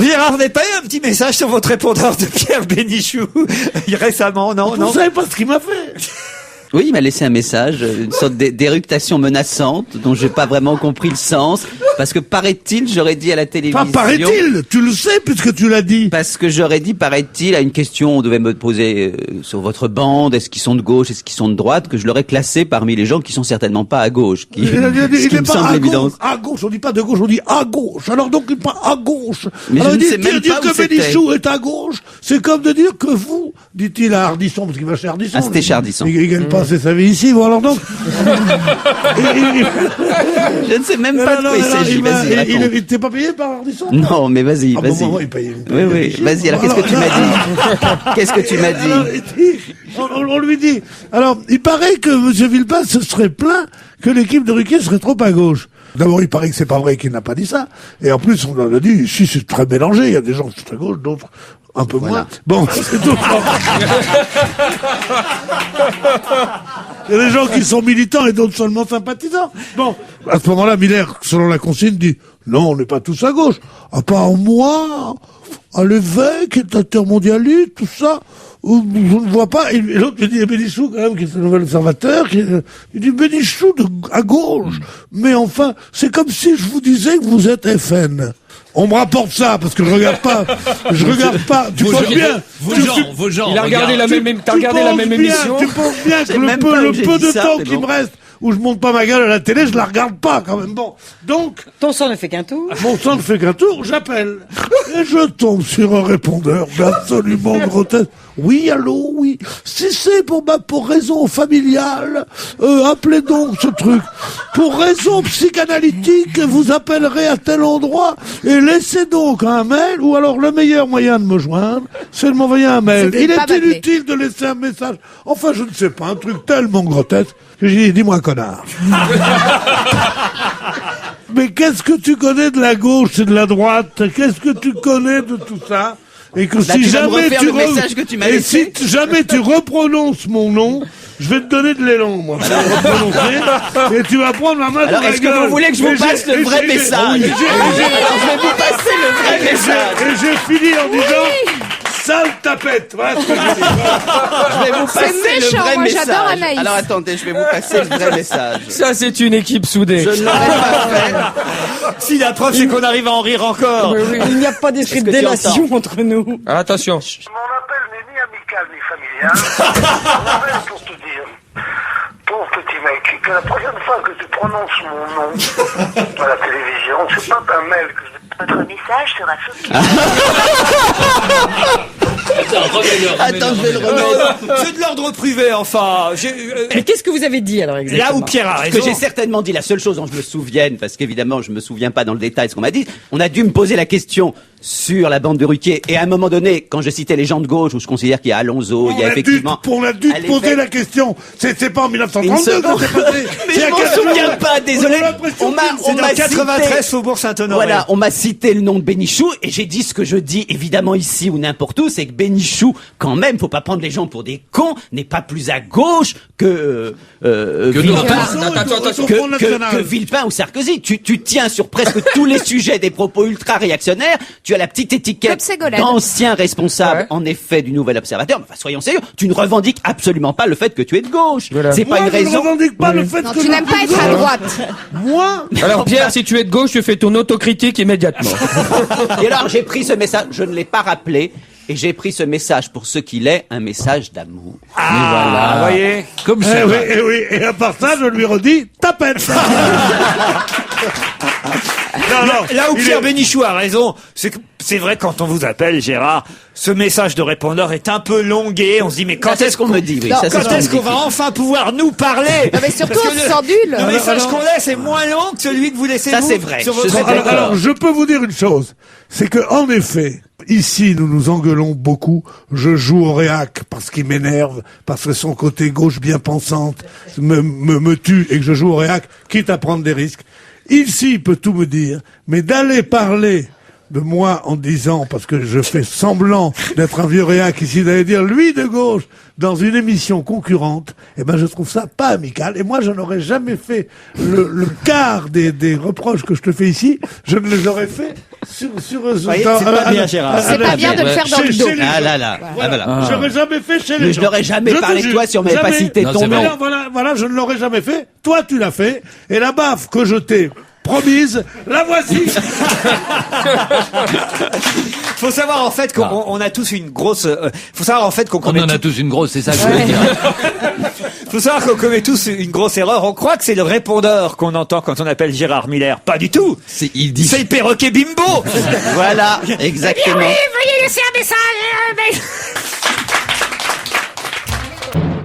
Gérard, vous n'avez pas eu un petit message sur votre répondeur de Pierre Bénichou récemment, non? Vous savez pas ce qu'il m'a fait? Oui, il m'a laissé un message, une sorte d'éructation menaçante dont j'ai pas vraiment compris le sens, parce que paraît-il, j'aurais dit à la télévision... Pas paraît-il, tu le sais puisque tu l'as dit. Parce que j'aurais dit, paraît-il, à une question, on devait me poser sur votre bande, est-ce qu'ils sont de gauche, est-ce qu'ils sont de droite, que je l'aurais classé parmi les gens qui sont certainement pas à gauche. Il n'est pas à gauche, on dit pas de gauche, on dit à gauche. Alors donc il n'est pas à gauche. Mais alors je ne sais même dire pas où que Bénichou est à gauche, c'est comme de dire que vous, dit-il à Ardisson, parce qu'il va chez Ardisson. Ah, c'était chez Ardisson. Il gagne pas assez sa vie ici, bon alors donc... Je ne sais même pas de quoi il s'agit, vas-y, raconte. Il t'est pas payé par Ardisson? Non, mais vas-y, Ah, vas-y. bon, il paye Oui, vas-y, alors qu'est-ce que tu m'as dit? Qu'est-ce que tu m'as dit? On lui dit, alors, il paraît que M. Villepin se serait plaint que l'équipe de Ruquier serait trop à gauche. D'abord, il paraît que c'est pas vrai qu'il n'a pas dit ça. Et en plus, on a dit, ici, c'est très mélangé. Il y a des gens qui sont à gauche, d'autres un peu moins. Bon, c'est tout. Il y a des gens qui sont militants et d'autres seulement sympathisants. Bon, à ce moment-là, Miller, selon la consigne, dit, non, on n'est pas tous à gauche. À part moi, à l'évêque, est intermondialiste, tout ça. Je ne vois pas. Et l'autre me dit, Bénichou, quand même, qui est le nouvel observateur, il dit, Bénichou à gauche. Mais enfin, c'est comme si je vous disais que vous êtes FN. On me rapporte ça, parce que je regarde pas. Tu penses bien. Vos gens. Il a regardé la même émission. Tu penses bien que le peu de temps qui me reste, où je monte pas ma gueule à la télé, je la regarde pas, quand même. Bon. Donc. Ton sang ne fait qu'un tour. Mon sang ne fait qu'un tour, j'appelle. Et je tombe sur un répondeur absolument grotesque. Oui, allô, oui. Si c'est pour raison familiale, appelez donc ce truc. Pour raison psychanalytique, vous appellerez à tel endroit et laissez donc un mail, ou alors le meilleur moyen de me joindre, c'est de m'envoyer un mail. Il est inutile de laisser un message. Enfin, je ne sais pas, un truc tellement grotesque que j'ai dit, dis-moi connard. Mais qu'est-ce que tu connais de la gauche et de la droite? Qu'est-ce que tu connais de tout ça? Et que si jamais si jamais tu reprononces mon nom, je vais te donner de l'élan, moi. Et tu vas prendre ma main dans la gueule. Alors, est-ce que vous voulez que je vous passe le vrai message? Je vais vous passer le vrai message. Et j'ai fini en disant... Sale tapette, voilà ce que je dis. Je vais vous passer le vrai moi, j'adore message. Anaïs. Alors attendez, je vais vous passer le vrai message. Ça, c'est une équipe soudée. Je ne l'aurais pas fait. Si la preuve, c'est qu'on arrive à en rire encore. Oui. Il n'y a pas d'esprit de délation entre nous. Attention. Mon appel n'est ni amical ni familial. Mon appel pour te dire, pauvre petit mec, que la prochaine fois que tu prononces mon nom à la télévision, c'est pas un mail que je... Votre message sera supprimé. Attends, je vais le remettre. C'est de l'ordre privé, enfin. Mais qu'est-ce que vous avez dit alors exactement? Là où Pierre a Ce raison. que j'ai certainement dit, la seule chose dont je me souvienne, parce qu'évidemment je me souviens pas dans le détail de ce qu'on m'a dit, on a dû me poser la question sur la bande de Ruquier, et à un moment donné, quand je citais les gens de gauche, où je considère qu'il y a Alonso, il y a effectivement... On a dû te poser la question. C'est pas en 1932 que c'est passé. Mais je m'en souviens pas, désolé. On m'a dans 93 cité... Faubourg Saint-Honoré. Voilà, on m'a cité le nom de Bénichou, et j'ai dit ce que je dis évidemment ici ou n'importe où, c'est que Bénichou, quand même, faut pas prendre les gens pour des cons, n'est pas plus à gauche que Villepin ou Sarkozy. Tu tiens sur presque tous les sujets des propos ultra réactionnaires, tu as la petite étiquette d'ancien responsable, en effet, du Nouvel Observateur. Enfin, soyons sérieux, tu ne revendiques absolument pas le fait que tu es de gauche. Voilà. C'est pas une raison. Je ne revendique pas le fait que tu n'aimes pas être à droite. Moi? Alors Pierre, si tu es de gauche, tu fais ton autocritique immédiatement. Et alors, j'ai pris ce message, je ne l'ai pas rappelé, et j'ai pris ce message pour ce qu'il est, un message d'amour. Ah, vous voyez. Comme ça. Oui. Et à part ça, je lui redis, tapette. Là où Pierre Bénichou a raison, c'est que c'est vrai quand on vous appelle, Gérard, ce message de répondeur est un peu longué. On se dit mais quand est-ce qu'on me dit? Oui, quand est-ce qu'on va enfin pouvoir nous parler? Non, mais surtout, on se sent nul. Le message qu'on laisse est moins long que celui que vous laissez. Ça, vous, c'est vrai. sur votre Alors, je peux vous dire une chose, c'est que en effet, ici, nous nous engueulons beaucoup. Je joue au réac parce qu'il m'énerve, parce que son côté gauche bien pensante me tue et que je joue au réac, quitte à prendre des risques. Ici, il peut tout me dire, mais d'aller parler de moi en disant, parce que je fais semblant d'être un vieux réac ici, d'aller dire lui de gauche dans une émission concurrente, eh ben je trouve ça pas amical. Et moi, je n'aurais jamais fait le quart des reproches que je te fais ici, je ne les aurais fait voyez, c'est pas bien, Gérard. C'est pas bien de le faire dans le dos. Ah là là. Voilà. Ah, voilà. J'aurais jamais fait chez les Mais gens. je n'aurais jamais te parlé de jure, toi si on m'avait pas jamais. cité Non, ton c'est nom. vrai. Voilà, je ne l'aurais jamais fait. Toi, tu l'as fait. Et la baffe que je t'ai promise, la voici. Faut savoir en fait qu'on a tous une grosse. Faut savoir en fait qu'on On commet. en a tous une grosse, c'est ça que je veux dire. Faut savoir qu'on commet tous une grosse erreur. On croit que c'est le répondeur qu'on entend quand on appelle Gérard Miller. Pas du tout. Il dit. C'est le perroquet Bimbo. Voilà, exactement. Veuillez laisser un message.